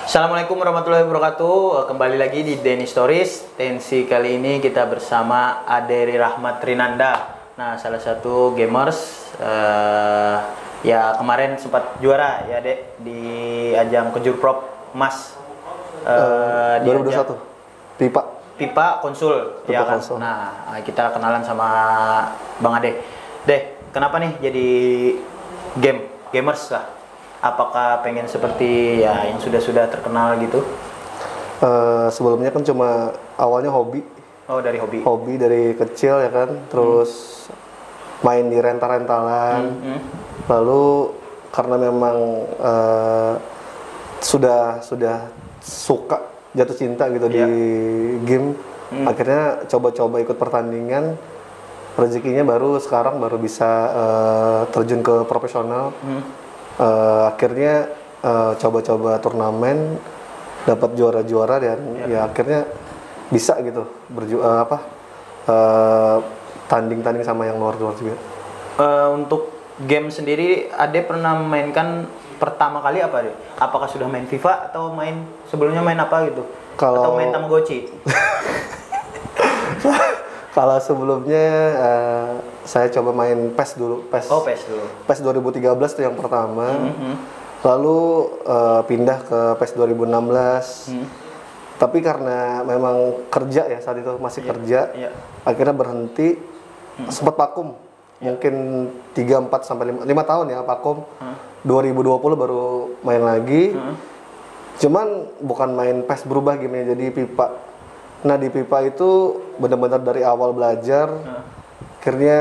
Assalamualaikum warahmatullahi wabarakatuh. Kembali lagi di Denny Stories. Tensi kali ini kita bersama Aderi Rahmat Trinanda. Nah, salah satu gamers ya kemarin sempat juara ya Dek di ajang Kejurprop Emas 2021 Pipa Konsul Pipa ya kan. Konsul. Nah, kita kenalan sama Bang Ade. Dek, kenapa nih jadi gamers lah? Apakah pengen seperti ya yang sudah terkenal gitu? Sebelumnya kan cuma awalnya hobi. Oh, dari hobi. Hobi dari kecil ya kan, terus main di rental-rentalan. Lalu karena memang sudah suka jatuh cinta gitu di game, akhirnya coba-coba ikut pertandingan. Rezekinya sekarang baru bisa terjun ke profesional. Akhirnya coba-coba turnamen, dapat juara-juara dan ya akhirnya bisa gitu tanding-tanding sama yang luar-luar juga. Untuk game sendiri, Ade pernah mainkan pertama kali apa Ade? Apakah sudah main FIFA atau sebelumnya main apa gitu? Atau main Tamagotchi? Kalau sebelumnya saya coba main PES dulu. PES dulu. PES 2013 itu yang pertama. Lalu pindah ke PES 2016. Tapi karena memang kerja ya saat itu masih kerja, akhirnya berhenti. Sempat vakum. Mungkin 3-4 sampai 5 tahun ya vakum. 2020 baru main lagi. Cuman bukan main PES berubah gamenya jadi pipa. Nah di pipa itu benar-benar dari awal belajar, akhirnya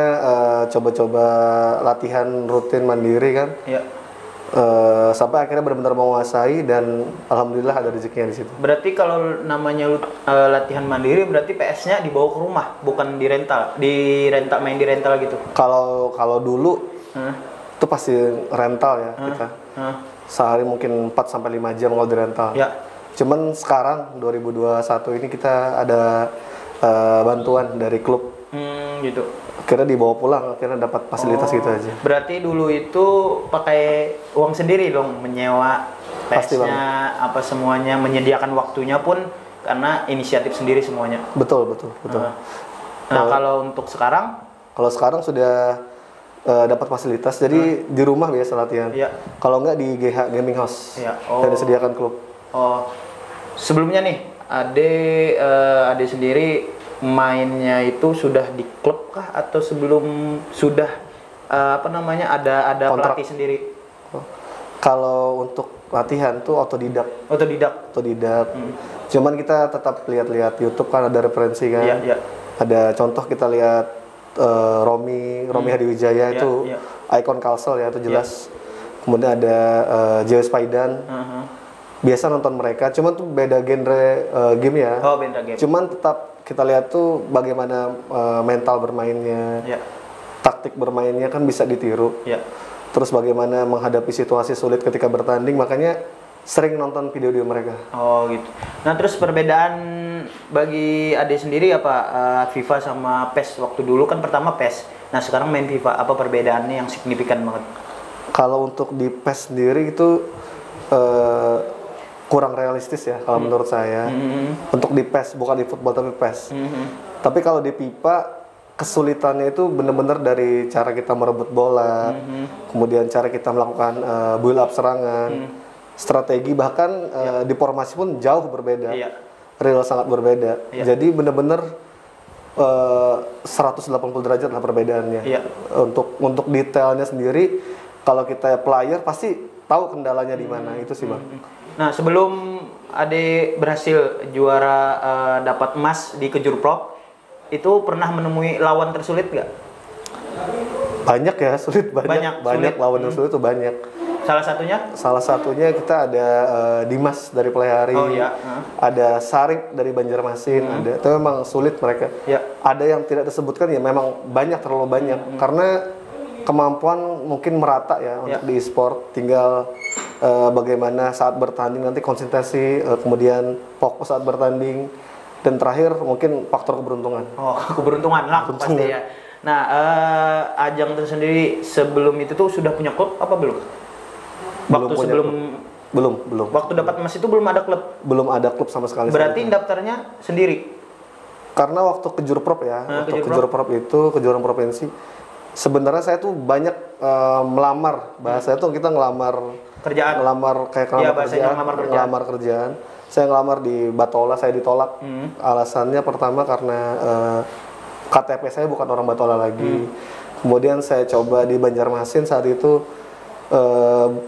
coba-coba latihan rutin mandiri kan, sampai akhirnya benar-benar menguasai dan alhamdulillah ada rezekinya di situ. Berarti kalau namanya latihan mandiri, berarti PS-nya dibawa ke rumah, bukan main di rental gitu? Kalau dulu itu pasti rental ya kita, sehari mungkin 4-5 jam kalau di rental. Cuman sekarang 2021 ini kita ada bantuan dari klub, gitu. Akhirnya dibawa pulang, akhirnya dapat fasilitas gitu aja. Berarti dulu itu pakai uang sendiri dong, menyewa PS-nya, apa semuanya, menyediakan waktunya pun karena inisiatif sendiri semuanya. Betul. Nah, kalau untuk sekarang? Kalau sekarang sudah dapat fasilitas, jadi di rumah biasa latihan. Kalau nggak di GH Gaming House, yang disediakan klub. Sebelumnya nih, Ade sendiri mainnya itu sudah di klub kah atau sebelum sudah ada kontrak. pelatih sendiri? Kalau untuk latihan tuh otodidak. Cuman kita tetap lihat-lihat YouTube kan ada referensi kan. Ada contoh kita lihat Romi Hadiwijaya itu ikon Kalsel ya itu jelas. Kemudian ada Joe Spaidan. Biasa nonton mereka, cuman tuh beda genre game ya. Beda game. Cuman tetap kita lihat tuh bagaimana mental bermainnya, taktik bermainnya kan bisa ditiru. Terus bagaimana menghadapi situasi sulit ketika bertanding, makanya sering nonton video-video mereka. Oh gitu. Nah terus perbedaan bagi Ade sendiri apa FIFA sama PES? Waktu dulu kan pertama PES, nah sekarang main FIFA, apa perbedaannya yang signifikan banget? Kalau untuk di PES sendiri itu kurang realistis ya kalau menurut saya. Untuk di PES, bukan di football tapi PES. Tapi kalau di pipa kesulitannya itu benar-benar dari cara kita merebut bola, kemudian cara kita melakukan build up serangan, strategi, bahkan di formasi pun jauh berbeda. Real sangat berbeda. Jadi benar-benar 180 derajat lah perbedaannya. Untuk detailnya sendiri, kalau kita player pasti tahu kendalanya di mana. Itu sih Bang. Nah sebelum Ade berhasil juara dapat emas di Kejurprop, itu pernah menemui lawan tersulit nggak? Banyak ya, banyak lawan yang sulit itu banyak. Salah satunya kita ada Dimas dari Pelehari, ada Sarip dari Banjarmasin, ada. Itu memang sulit mereka. Ada yang tidak disebutkan ya memang terlalu banyak karena kemampuan mungkin merata ya untuk di e-sport, tinggal bagaimana saat bertanding nanti konsentrasi, kemudian fokus saat bertanding, dan terakhir mungkin faktor keberuntungan. Keberuntungan lah pasti ya. Nah, ajang tersendiri sebelum itu tuh sudah punya klub apa belum? Waktu sebelum Belum. Waktu dapat emas itu belum ada klub? Belum ada klub sama sekali. Berarti daftarnya sendiri? Karena waktu ke Jurprop ya, waktu ke Jurprop itu kejuaraan provinsi, sebenarnya saya tuh banyak melamar. Bahasa itu kita ngelamar kerjaan. Ngelamar kerjaan. Saya ngelamar di Batola, saya ditolak. Alasannya pertama karena KTP saya bukan orang Batola lagi. Kemudian saya coba di Banjarmasin saat itu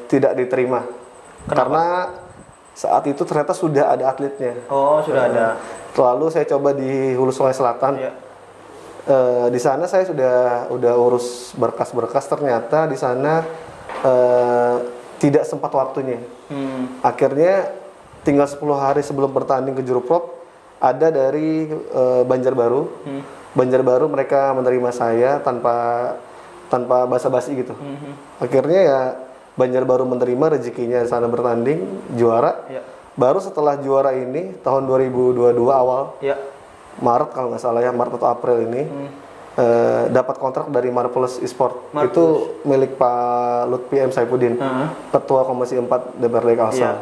tidak diterima. Kenapa? Karena saat itu ternyata sudah ada atletnya. Oh, sudah ada. Lalu saya coba di Hulu Sungai Selatan. Iya. Di sana saya udah urus berkas-berkas, ternyata di sana tidak sempat waktunya. Akhirnya tinggal 10 hari sebelum bertanding ke Jurprop, ada dari Banjarbaru. Banjarbaru mereka menerima saya tanpa basa-basi gitu. Akhirnya ya Banjarbaru menerima, rezekinya di sana bertanding juara. Ya. Baru setelah juara ini tahun 2022 awal, ya. Maret kalau nggak salah ya, Maret atau April ini dapat kontrak dari Marvelous Esport. Itu milik Pak Lutfi M. Saifuddin, Ketua Komisi 4 DPRD Kalsel.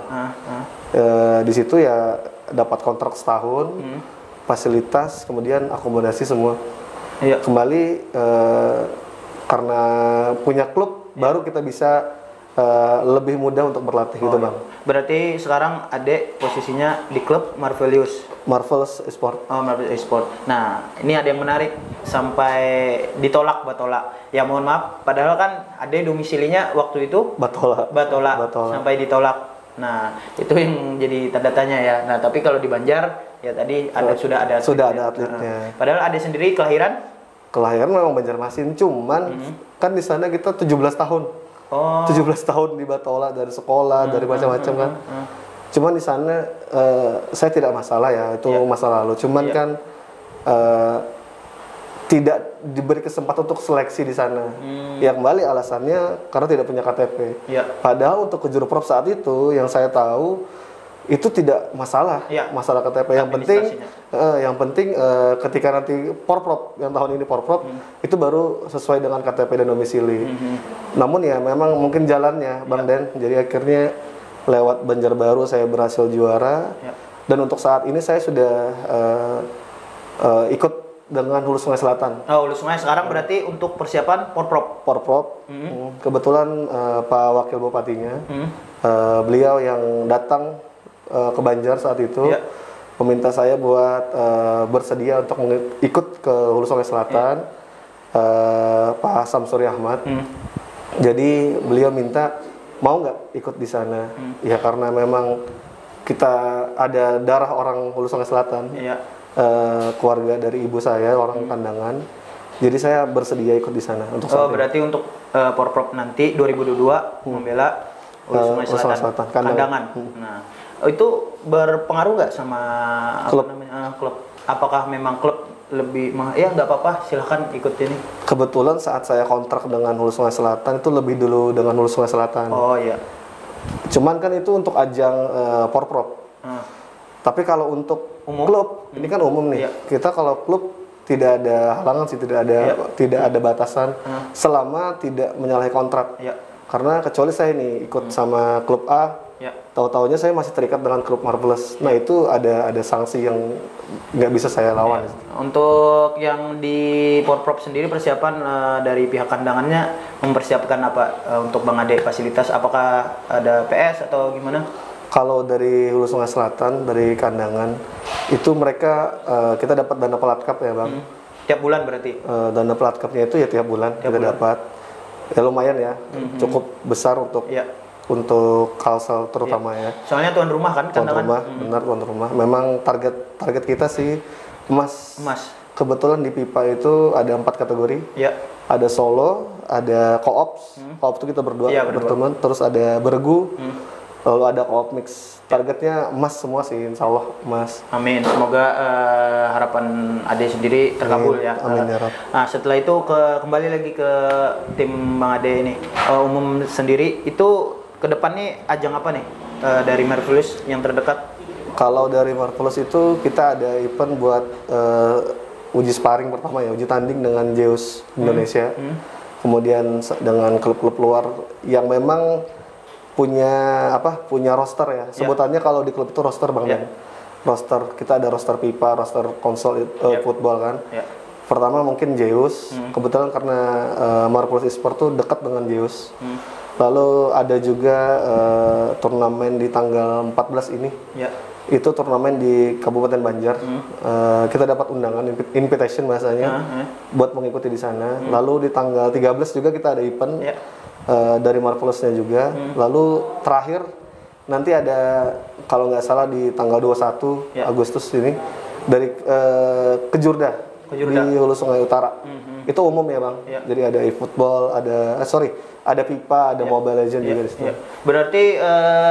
Di situ ya dapat kontrak setahun, fasilitas, kemudian akomodasi semua. Kembali karena punya klub, baru kita bisa lebih mudah untuk berlatih gitu Bang. Berarti sekarang Ade posisinya di klub Marvelous Esport. Oh, Marvelous Esport. Nah, ini ada yang menarik, sampai ditolak Batola. Ya mohon maaf, padahal kan Ade domisilinya waktu itu Batola. Sampai ditolak. Nah, itu yang jadi tanda tanya ya. Nah, tapi kalau di Banjar ya tadi sudah ada atletnya. Padahal Ade sendiri kelahiran memang Banjarmasin, cuman kan di sana kita 17 tahun. 17 tahun di Batola, dari sekolah, dari macam-macam kan. Cuman di sana saya tidak masalah ya, itu masa lalu. Cuman kan tidak diberi kesempatan untuk seleksi di sana. Ya kembali alasannya karena tidak punya KTP. Padahal untuk ke Jurprop saat itu yang saya tahu itu tidak masalah, masalah KTP. Yang penting ketika nanti Porprov, yang tahun ini Porprov, itu baru sesuai dengan KTP dan domisili. Namun ya memang mungkin jalannya Bang Den, jadi akhirnya lewat Banjarbaru saya berhasil juara. Dan untuk saat ini saya sudah ikut dengan Hulu Sungai Selatan. Hulu Sungai sekarang berarti untuk persiapan Porprov. Kebetulan Pak Wakil Bupatinya, beliau yang datang ke Banjar saat itu, meminta saya buat bersedia untuk ikut ke Hulu Sungai Selatan, Pak Samsuri Ahmad. Jadi beliau minta mau nggak ikut di sana, ya karena memang kita ada darah orang Hulu Sungai Selatan, keluarga dari ibu saya orang Kandangan. Jadi saya bersedia ikut di sana untuk saat berarti ini. untuk Porprov nanti 2022 membela Hulu Sungai Selatan, Kandangan. Nah, itu berpengaruh nggak sama klub? Klub? Apakah memang klub lebih ya nggak apa-apa, silahkan ikut ini? Kebetulan saat saya kontrak dengan Hulu Sungai Selatan itu lebih dulu dengan Hulu Sungai Selatan. Oh iya. Cuman kan itu untuk ajang Porprov. Tapi kalau untuk klub ini kan umum nih. Kita kalau klub tidak ada halangan sih, tidak ada batasan selama tidak menyalahi kontrak. Karena kecuali saya nih ikut sama klub A, tahu-taunya saya masih terikat dengan klub Marvelous. Nah itu ada sanksi yang nggak bisa saya lawan. Untuk yang di Porprov sendiri persiapan dari pihak kandangannya mempersiapkan apa untuk Bang Ade, fasilitas? Apakah ada PS atau gimana? Kalau dari Hulu Sungai Selatan, dari kandangan itu mereka kita dapat dana pelatkap ya Bang. Tiap bulan berarti? Dana pelatkapnya itu ya tiap bulan kita dapat. Ya lumayan ya, cukup besar untuk Kalsel terutama ya. Soalnya tuan rumah kan? Tuan rumah, benar tuan rumah. Memang target kita sih emas. Kebetulan di PIPA itu ada 4 kategori. Ada solo, ada co-ops. Co-ops itu kita berdua berteman. Terus ada bergu, lalu ada co-op mix. Targetnya emas semua sih, insya Allah emas. Amin. Semoga harapan Ade sendiri terkabul ya. Amin ya Rab. Nah setelah itu kembali lagi ke tim Bang Ade ini. Umum sendiri itu ke depan nih ajang apa nih dari Marvelous yang terdekat? Kalau dari Marvelous itu kita ada event buat uji sparring pertama ya, uji tanding dengan Zeus Indonesia. Kemudian dengan klub-klub luar yang memang punya roster ya. Sebutannya kalau di klub itu roster Bang Dan. Roster, kita ada roster pipa, roster konsol football kan. Pertama mungkin Zeus, kebetulan karena Marvelous Esport tuh dekat dengan Zeus. Lalu ada juga turnamen di tanggal 14 ini. Itu turnamen di Kabupaten Banjar. Kita dapat undangan invitation bahasanya buat mengikuti di sana. Lalu di tanggal 13 juga kita ada event dari Marvelousnya juga. Lalu terakhir nanti ada kalau nggak salah di tanggal 21 Agustus ini dari Kejurda di Hulu Sungai Utara. Itu umum ya Bang. Jadi ada e-football, ada pipa, ada Mobile Legends juga di situ. Berarti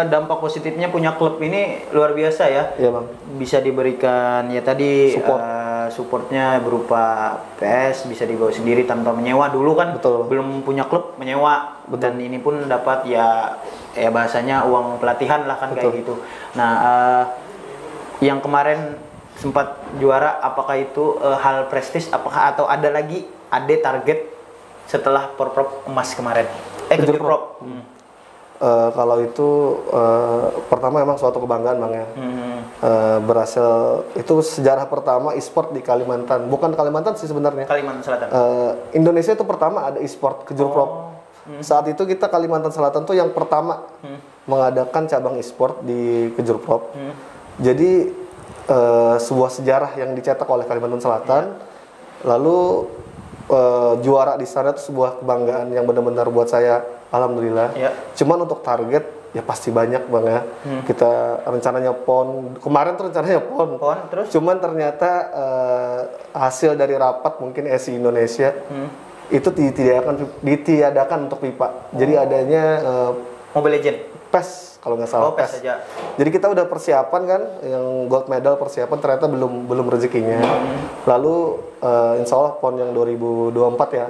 dampak positifnya punya klub ini luar biasa ya. Iya Bang. Bisa diberikan ya tadi supportnya berupa PS, bisa dibawa sendiri tanpa menyewa. Dulu kan belum punya klub, menyewa. Dan ini pun dapat ya bahasanya uang pelatihan lah kan kayak gitu. Nah, yang kemarin sempat juara, apakah itu hal prestis, apakah atau ada lagi target setelah Porprov emas kemarin? Kejurprov. Kalau itu pertama emang suatu kebanggaan Bang ya. Berhasil, itu sejarah pertama e-sport di Kalimantan. Bukan Kalimantan sih sebenarnya. Kalimantan Selatan. Indonesia itu pertama ada e-sport Kejurprov. Saat itu kita Kalimantan Selatan tuh yang pertama mengadakan cabang e-sport di Kejurprov. Jadi sebuah sejarah yang dicetak oleh Kalimantan Selatan. Lalu juara di sana itu sebuah kebanggaan yang benar-benar buat saya, alhamdulillah. Cuman untuk target ya pasti banyak Bang ya. Kita rencananya PON, kemarin tuh rencananya PON terus? Cuman ternyata hasil dari rapat mungkin SI Indonesia itu ditiadakan untuk pipa. Jadi adanya Mobile Legends, PES kalau nggak salah. PES aja. Jadi kita udah persiapan kan, yang gold medal persiapan, ternyata belum rezekinya. Lalu insya Allah PON yang 2024 ya,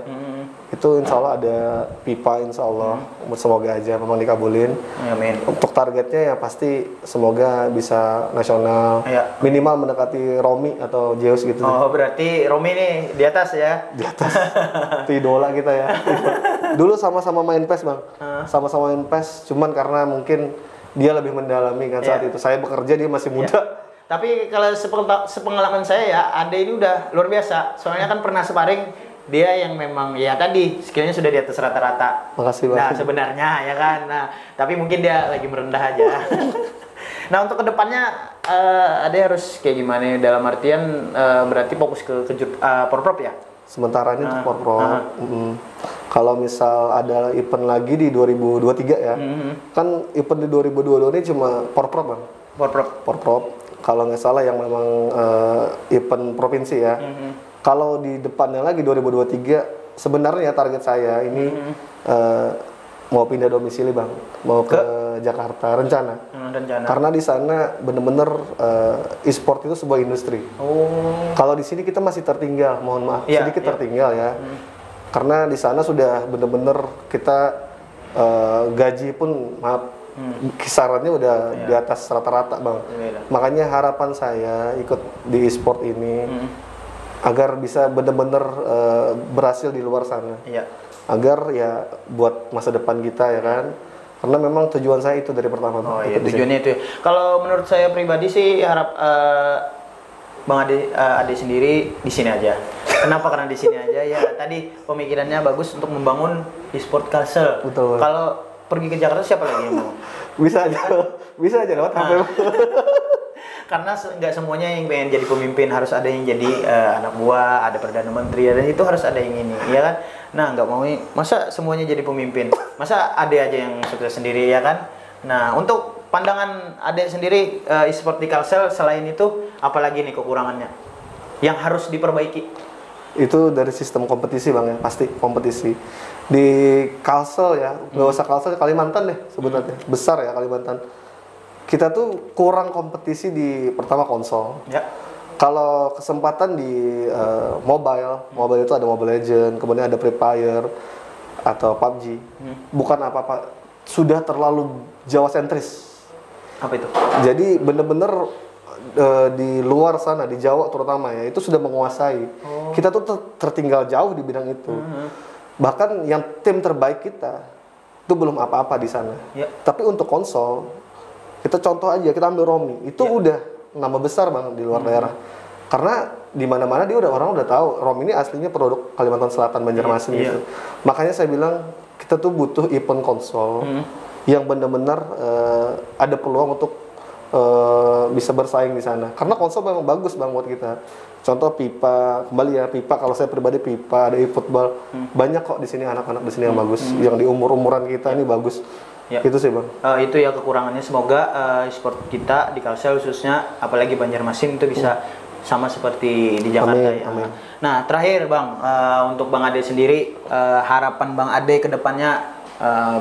itu insya Allah ada pipa, insya Allah. Semoga aja memang dikabulin. Amin. Untuk targetnya ya pasti semoga bisa nasional, minimal mendekati Romi atau Zeus gitu. Oh berarti Romi nih di atas ya? Di atas. Itu idola kita ya. Dulu sama-sama main PES Bang, sama-sama main PES, cuman karena mungkin dia lebih mendalami kan saat itu. Saya bekerja, dia masih muda. Tapi kalau sepengalaman saya ya, Ade ini udah luar biasa. Soalnya kan pernah sparring, dia yang memang ya tadi skillnya sudah di atas rata-rata. Makasih Bang. Nah sebenarnya ya kan, tapi mungkin dia lagi merendah aja. Nah untuk kedepannya Ade harus kayak gimana? Dalam artian berarti fokus ke Porprov ya? Sementara ini untuk Porprov. Kalau misal ada event lagi di 2023 ya, kan event di 2022 ini cuma Porprov Bang. Porprov. Kalau nggak salah yang memang event provinsi ya. Kalau di depannya lagi 2023, sebenarnya target saya ini mau pindah domisili Bang, mau ke Jakarta rencana. Karena di sana bener-bener e-sport itu sebuah industri. Kalau di sini kita masih tertinggal, mohon maaf, sedikit tertinggal ya. Karena di sana sudah bener-bener kita gaji pun maaf, kisarannya udah di atas rata-rata Bang. Makanya harapan saya ikut di e-sport ini agar bisa bener-bener berhasil di luar sana. Agar ya buat masa depan kita ya kan. Karena memang tujuan saya itu dari pertama. Tujuannya itu. Kalau menurut saya pribadi sih harap Bang Ade sendiri di sini aja. Kenapa? Karena di sini aja ya. Tadi pemikirannya bagus untuk membangun e-sport Kalsel. Betul. Kalau pergi ke Jakarta siapa lagi yang mau? Bisa aja lewat HP. Karena nggak semuanya yang pengen jadi pemimpin, harus ada yang jadi anak buah, ada perdana menteri, dan itu harus ada yang ini, ya kan? Nah nggak mau, masa semuanya jadi pemimpin? Masa ada aja yang sukses sendiri, ya kan? Nah untuk pandangan Ade sendiri e-sport di Kalsel selain itu, apalagi nih kekurangannya yang harus diperbaiki? Itu dari sistem kompetisi Bang ya, pasti kompetisi di Kalsel ya, nggak usah Kalsel, Kalimantan deh sebenarnya, besar ya Kalimantan. Kita tuh kurang kompetisi di pertama konsol. Kalau kesempatan di mobile itu ada Mobile Legends, kemudian ada Free Fire atau PUBG. Bukan apa-apa, sudah terlalu Jawa sentris. Apa itu? Jadi bener-bener di luar sana, di Jawa terutama ya, itu sudah menguasai. Kita tuh tertinggal jauh di bidang itu. Bahkan yang tim terbaik kita itu belum apa-apa di sana. Tapi untuk konsol, kita contoh aja, kita ambil Romi, itu udah nama besar Bang di luar daerah. Karena di mana-mana orang udah tahu Romi ini aslinya produk Kalimantan Selatan, Banjarmasin gitu. Makanya saya bilang kita tuh butuh event konsol yang benar-benar ada peluang untuk bisa bersaing di sana. Karena konsol memang bagus Bang buat kita. Contoh pipa, kembali ya pipa. Kalau saya pribadi pipa, ada e-football, banyak kok di sini anak-anak di sini yang bagus, yang di umur-umuran kita ini bagus. Itu sih Bang. Itu ya kekurangannya. Semoga e-sport kita di Kalsel khususnya, apalagi Banjarmasin itu bisa sama seperti di Jakarta. Amin, amin. Nah terakhir Bang, untuk Bang Ade sendiri, harapan Bang Ade ke depannya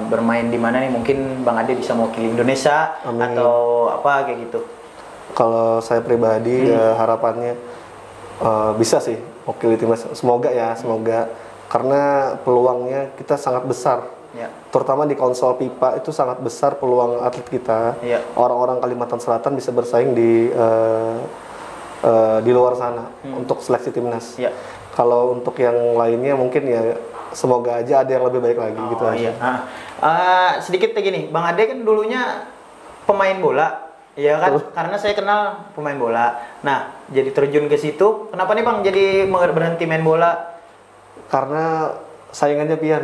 bermain di mana nih? Mungkin Bang Ade bisa mewakili Indonesia atau apa kayak gitu. Kalau saya pribadi harapannya bisa sih mewakili timnas. Semoga ya, semoga. Karena peluangnya kita sangat besar. Terutama di konsol pipa itu sangat besar peluang atlet kita. Orang-orang Kalimantan Selatan bisa bersaing di luar sana untuk seleksi timnas. Kalau untuk yang lainnya mungkin ya semoga aja ada yang lebih baik lagi gitu aja. Sedikit kayak gini, Bang Ade kan dulunya pemain bola, ya kan? Karena saya kenal pemain bola. Nah, jadi terjun ke situ. Kenapa nih Bang jadi berhenti main bola? Karena saingannya Pian.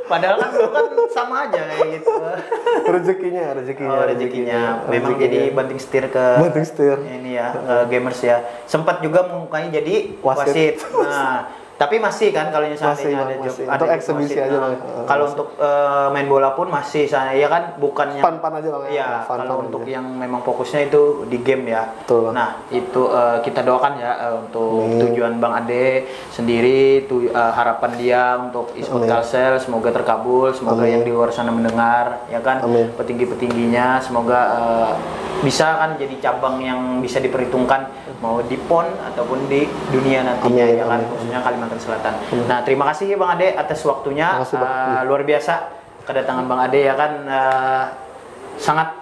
Padahal kan dulu kan sama aja kayak gitu. rezekinya. Memang jadi banting setir ke ini ya, gamers ya. Sempat juga mukanya jadi wasit. Nah, tapi masih kan kalau misalnya ada job untuk eksebisi aja Bang. Kalau untuk main bola pun masih sana ya kan, bukannya pan aja Bang. Iya, kalau untuk yang memang fokusnya itu di game ya. Betul, Bang. Nah, itu kita doakan ya untuk tujuan Bang Ade sendiri, harapan dia untuk e-sport Kalsel semoga terkabul, semoga yang di luar sana mendengar ya kan, petinggi-petingginya semoga bisa kan jadi cabang yang bisa diperhitungkan mau di PON ataupun di dunia nantinya ya kan, khususnya Kalimantan Selatan. Nah, terima kasih Bang Ade atas waktunya. Luar biasa kedatangan Bang Ade ya kan, sangat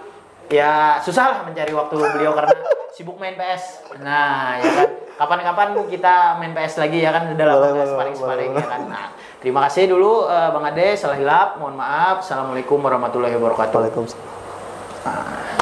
ya susah lah mencari waktu beliau karena sibuk main PS. Nah, ya kan kapan-kapan kita main PS lagi ya kan, udah lama sparring-sparring ya kan. Nah, terima kasih dulu Bang Ade, salah hilap, mohon maaf. Assalamualaikum warahmatullahi wabarakatuh. Waalaikumsalam.